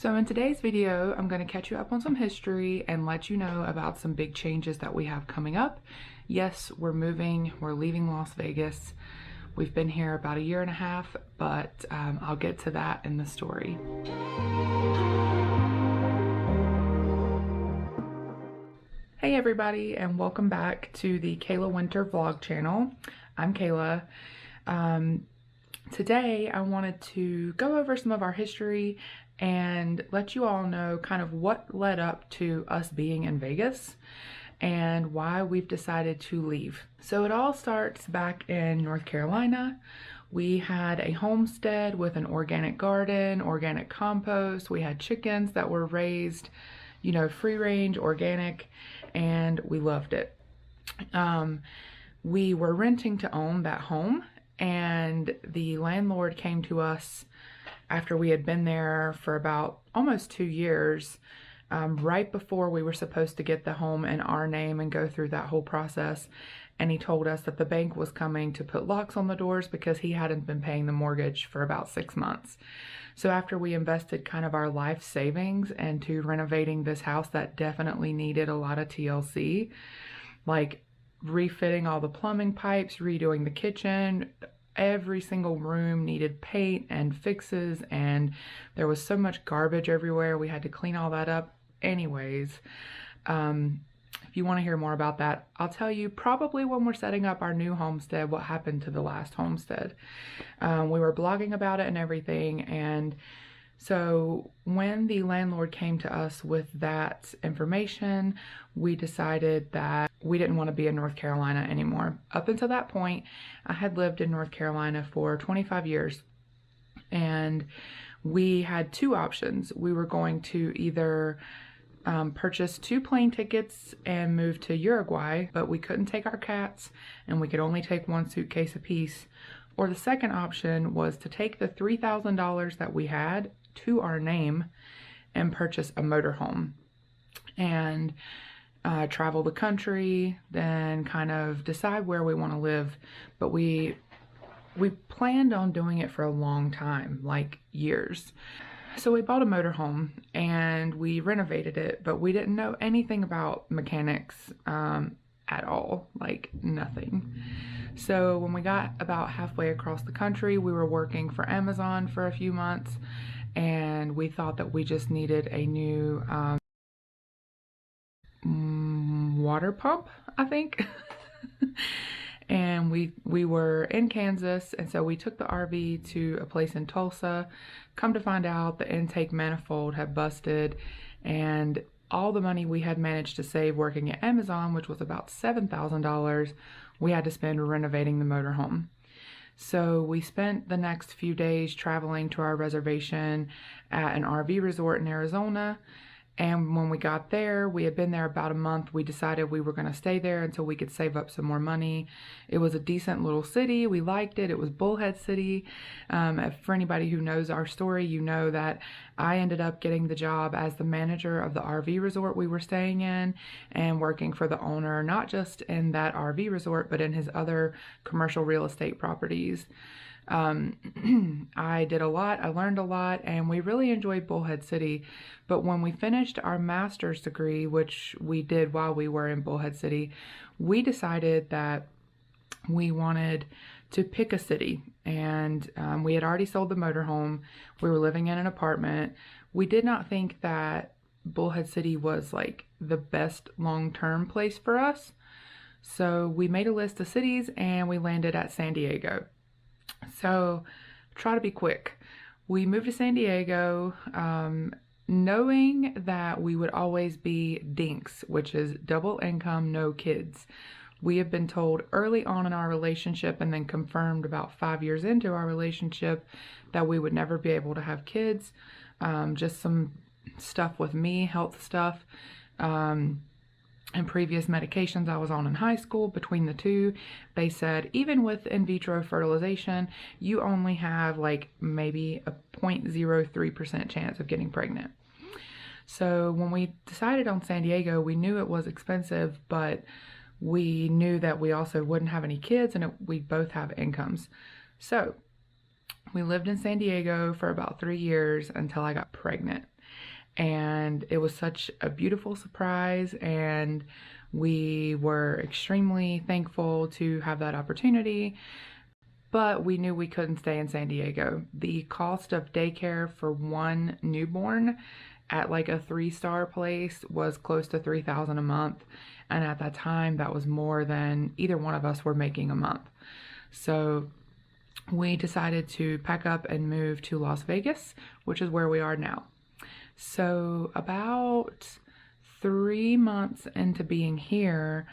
So in today's video, I'm going to catch you up on some history and let you know about some big changes that we have coming up. Yes, we're moving, we're leaving Las Vegas. We've been here about a year and a half, but I'll get to that in the story. Hey everybody, and welcome back to the Kayla Winter vlog channel. I'm Kayla. Today I wanted to go over some of our history and let you all know kind of what led up to us being in Vegas and why we've decided to leave. So it all starts back in North Carolina. We had a homestead with an organic garden, organic compost. We had chickens that were raised, you know, free range, organic, and we loved it. We were renting to own that home, and the landlord came to us after we had been there for about almost 2 years, right before we were supposed to get the home in our name and go through that whole process. And he told us that the bank was coming to put locks on the doors because he hadn't been paying the mortgage for about 6 months. So after we invested kind of our life savings into renovating this house that definitely needed a lot of TLC, like refitting all the plumbing pipes, redoing the kitchen, every single room needed paint and fixes, and there was so much garbage everywhere. We had to clean all that up. Anyways, if you want to hear more about that, I'll tell you probably when we're setting up our new homestead what happened to the last homestead. We were blogging about it and everything, and so when the landlord came to us with that information, we decided that we didn't want to be in North Carolina anymore. Up until that point, I had lived in North Carolina for 25 years, and we had two options. We were going to either purchase 2 plane tickets and move to Uruguay, but we couldn't take our cats and we could only take 1 suitcase apiece. Or the second option was to take the $3,000 that we had to our name and purchase a motorhome and travel the country, then kind of decide where we want to live. But we planned on doing it for a long time, like years. So we bought a motorhome and we renovated it, but we didn't know anything about mechanics at all, like nothing. So when we got about halfway across the country, we were working for Amazon for a few months, and we thought that we just needed a new water pump, I think. And we were in Kansas, and so we took the RV to a place in Tulsa. Come to find out, the intake manifold had busted, and all the money we had managed to save working at Amazon, which was about $7,000, we had to spend renovating the motorhome. So we spent the next few days traveling to our reservation at an RV resort in Arizona. And when we got there, we had been there about a month. We decided we were going to stay there until we could save up some more money. It was a decent little city. We liked it. It was Bullhead City. For anybody who knows our story, you know that I ended up getting the job as the manager of the RV resort we were staying in and working for the owner, not just in that RV resort, but in his other commercial real estate properties. I did a lot, I learned a lot, and we really enjoyed Bullhead City. But when we finished our master's degree, which we did while we were in Bullhead City, we decided that we wanted to pick a city. And we had already sold the motorhome. We were living in an apartment. We did not think that Bullhead City was like the best long-term place for us. So we made a list of cities and we landed at San Diego. So try to be quick. We moved to San Diego, knowing that we would always be dinks, which is double income, no kids. We have been told early on in our relationship and then confirmed about 5 years into our relationship that we would never be able to have kids. Just some stuff with me, health stuff. And previous medications I was on in high school. Between the two, they said even with in vitro fertilization, you only have like maybe a 0.03% chance of getting pregnant. So when we decided on San Diego, we knew it was expensive, but we knew that we also wouldn't have any kids, and we both have incomes. So we lived in San Diego for about 3 years until I got pregnant. And it was such a beautiful surprise, and we were extremely thankful to have that opportunity. But we knew we couldn't stay in San Diego. The cost of daycare for one newborn at like a 3-star place was close to $3,000 a month. And at that time, that was more than either one of us were making a month. So we decided to pack up and move to Las Vegas, which is where we are now. So about 3 months into being here,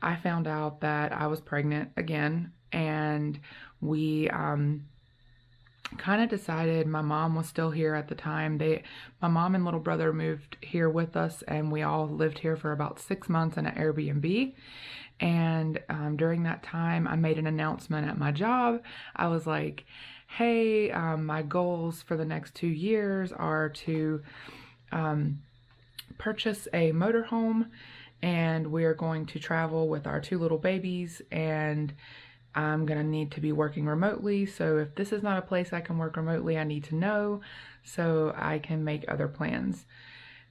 I found out that I was pregnant again, and we kind of decided, my mom was still here at the time. My mom and little brother moved here with us, and we all lived here for about 6 months in an Airbnb. And during that time, I made an announcement at my job. I was like, hey, my goals for the next 2 years are to purchase a motorhome, and we are going to travel with our 2 little babies, and I'm going to need to be working remotely. So if this is not a place I can work remotely, I need to know so I can make other plans.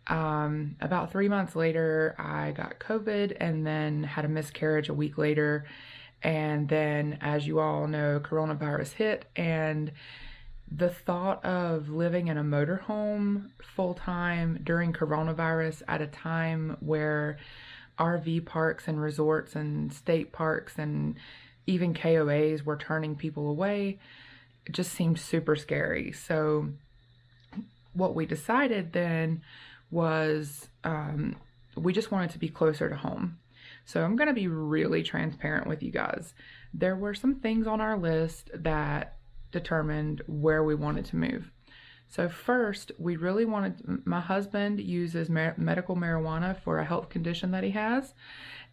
About 3 months later, I got COVID and then had a miscarriage a week later. And then, as you all know, coronavirus hit, and the thought of living in a motorhome full-time during coronavirus at a time where RV parks and resorts and state parks and even KOAs were turning people away, it just seemed super scary. So what we decided then was we just wanted to be closer to home. So I'm going to be really transparent with you guys. There were some things on our list that determined where we wanted to move. So first, we really wanted, my husband uses medical marijuana for a health condition that he has.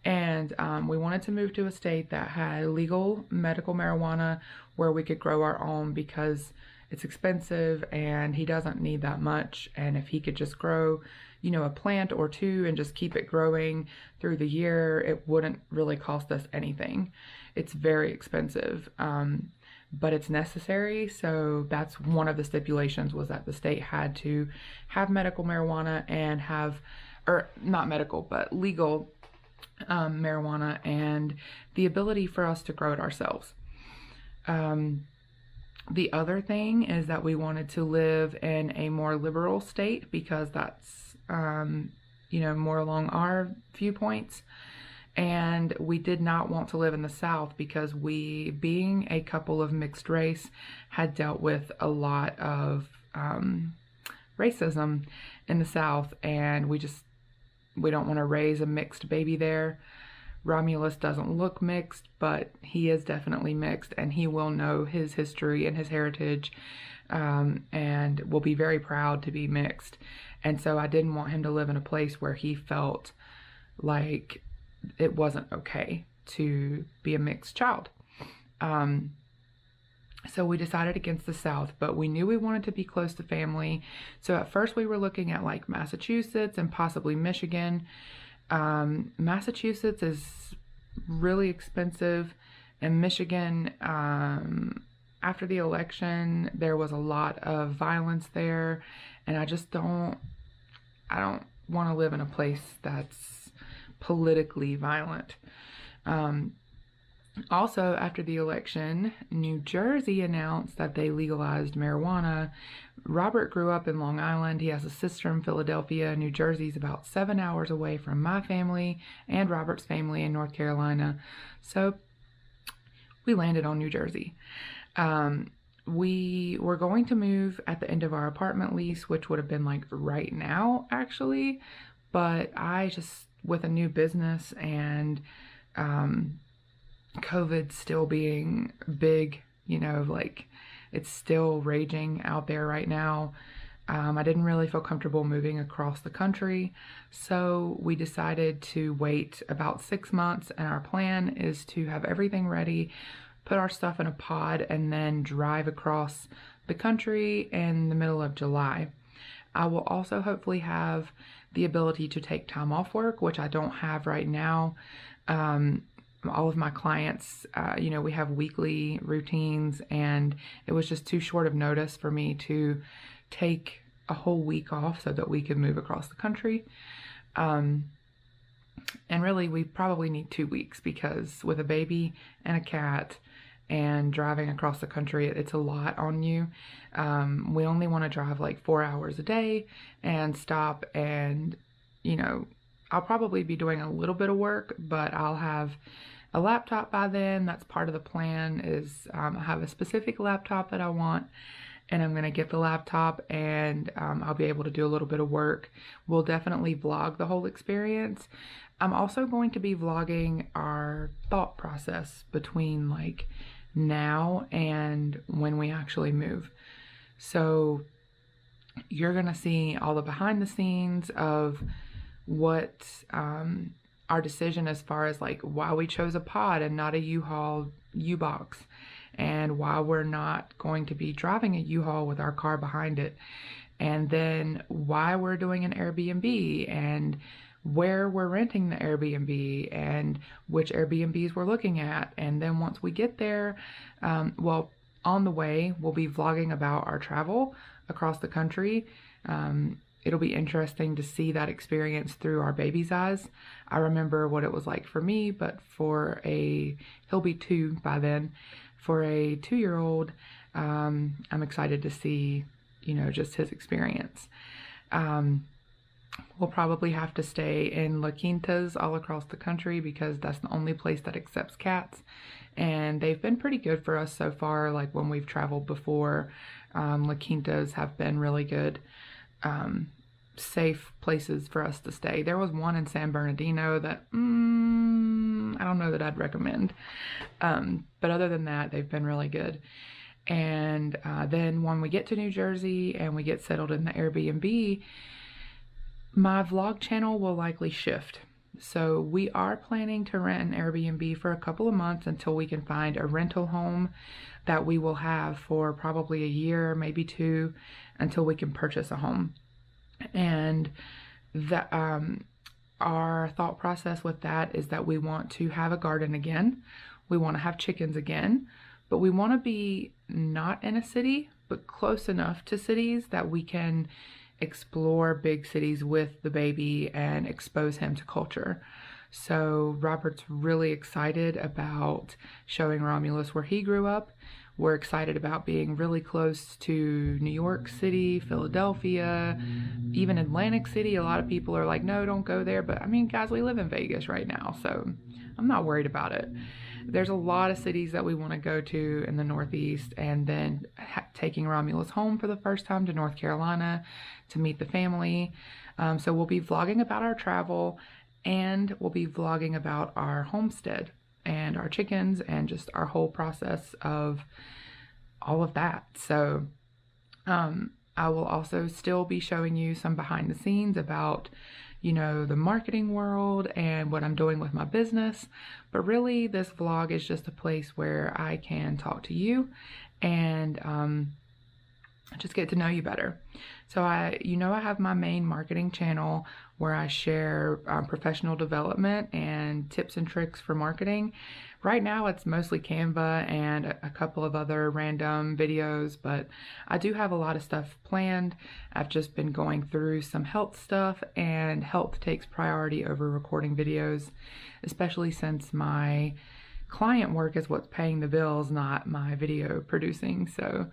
And we wanted to move to a state that had legal medical marijuana where we could grow our own, because it's expensive and he doesn't need that much. And if he could just grow, a plant or 2 and just keep it growing through the year, it wouldn't really cost us anything. It's very expensive, but it's necessary. So that's one of the stipulations, was that the state had to have medical marijuana and have, or not medical, but legal marijuana, and the ability for us to grow it ourselves. The other thing is that we wanted to live in a more liberal state, because that's more along our viewpoints. And we did not want to live in the South, because we, being a couple of mixed race, had dealt with a lot of racism in the South, and we don't want to raise a mixed baby there. Romulus doesn't look mixed, but he is definitely mixed, and he will know his history and his heritage, and will be very proud to be mixed. And so I didn't want him to live in a place where he felt like it wasn't okay to be a mixed child. So we decided against the South, but we knew we wanted to be close to family. So at first we were looking at like Massachusetts and possibly Michigan. Massachusetts is really expensive, and Michigan, after the election, there was a lot of violence there, and I don't want to live in a place that's politically violent. Also, after the election, New Jersey announced that they legalized marijuana. Robert grew up in Long Island. He has a sister in Philadelphia. New Jersey's about 7 hours away from my family and Robert's family in North Carolina. So we landed on New Jersey. We were going to move at the end of our apartment lease, which would have been like right now, actually. But I just, with a new business and COVID still being big, like it's still raging out there right now, I didn't really feel comfortable moving across the country. So we decided to wait about 6 months, and our plan is to have everything ready, put our stuff in a pod, and then drive across the country in the middle of July. I will also hopefully have the ability to take time off work, which I don't have right now. All of my clients, we have weekly routines, and it was just too short of notice for me to take a whole week off so that we could move across the country. And really, we probably need 2 weeks because with a baby and a cat and driving across the country, it's a lot on you. We only want to drive like 4 hours a day and stop, and I'll probably be doing a little bit of work, but I'll have a laptop by then. That's part of the plan, is I have a specific laptop that I want, and I'm going to get the laptop, and I'll be able to do a little bit of work. We'll definitely vlog the whole experience. I'm also going to be vlogging our thought process between like now and when we actually move. So you're going to see all the behind the scenes of what our decision as far as like why we chose a pod and not a U-Haul U-Box, and why we're not going to be driving a U-Haul with our car behind it, and then why we're doing an Airbnb, and where we're renting the Airbnb, and which Airbnbs we're looking at. And then once we get there, well, on the way, we'll be vlogging about our travel across the country. It'll be interesting to see that experience through our baby's eyes. I remember what it was like for me, but he'll be 2 by then. For a 2-year-old, I'm excited to see, just his experience. We'll probably have to stay in La Quintas all across the country because that's the only place that accepts cats. And they've been pretty good for us so far. Like when we've traveled before, La Quintas have been really good, safe places for us to stay. There was one in San Bernardino that I don't know that I'd recommend. But other than that, they've been really good. And then when we get to New Jersey and we get settled in the Airbnb, my vlog channel will likely shift. So we are planning to rent an Airbnb for a couple of months until we can find a rental home that we will have for probably a year, maybe 2, until we can purchase a home. And that our thought process with that is that we want to have a garden again. We want to have chickens again, but we want to be not in a city, but close enough to cities that we can explore big cities with the baby and expose him to culture. So Robert's really excited about showing Romulus where he grew up. We're excited about being really close to New York City, Philadelphia, even Atlantic City. A lot of people are like, no, don't go there. But I mean, guys, we live in Vegas right now, so I'm not worried about it. There's a lot of cities that we want to go to in the Northeast, and then taking Romulus home for the first time to North Carolina to meet the family. So we'll be vlogging about our travel, and we'll be vlogging about our homestead and our chickens and just our whole process of all of that. So I will also still be showing you some behind the scenes about the marketing world and what I'm doing with my business. But really, this vlog is just a place where I can talk to you and just get to know you better. So I have my main marketing channel where I share professional development and tips and tricks for marketing. Right now it's mostly Canva and a couple of other random videos, but I do have a lot of stuff planned. I've just been going through some health stuff, and health takes priority over recording videos, especially since my client work is what's paying the bills, not my video producing. So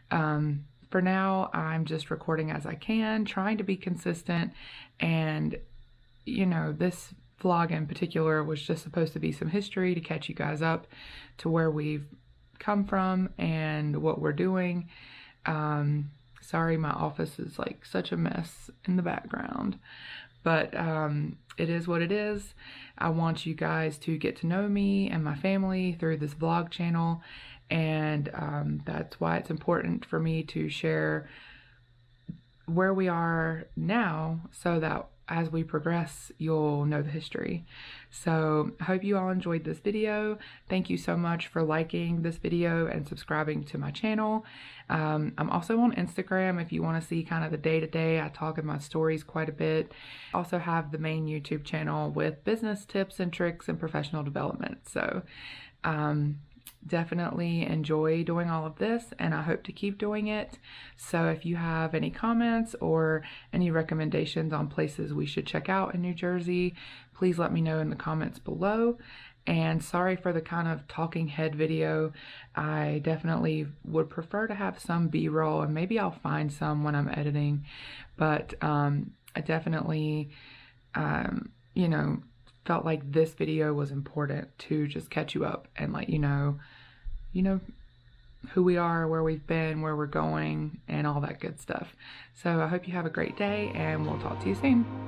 for now, I'm just recording as I can, trying to be consistent. And, this vlog in particular was just supposed to be some history to catch you guys up to where we've come from and what we're doing. Sorry, my office is like such a mess in the background, but it is what it is. I want you guys to get to know me and my family through this vlog channel. And that's why it's important for me to share where we are now, so that as we progress, you'll know the history. So I hope you all enjoyed this video. Thank you so much for liking this video and subscribing to my channel. I'm also on Instagram if you want to see kind of the day-to-day. I talk in my stories quite a bit. I also have the main YouTube channel with business tips and tricks and professional development. So definitely enjoy doing all of this, and I hope to keep doing it. So if you have any comments or any recommendations on places we should check out in New Jersey, please let me know in the comments below. And sorry for the kind of talking head video. I definitely would prefer to have some B-roll, and maybe I'll find some when I'm editing, but I definitely you know, felt like this video was important to just catch you up and let you know who we are, where we've been, where we're going, and all that good stuff. So I hope you have a great day, and we'll talk to you soon.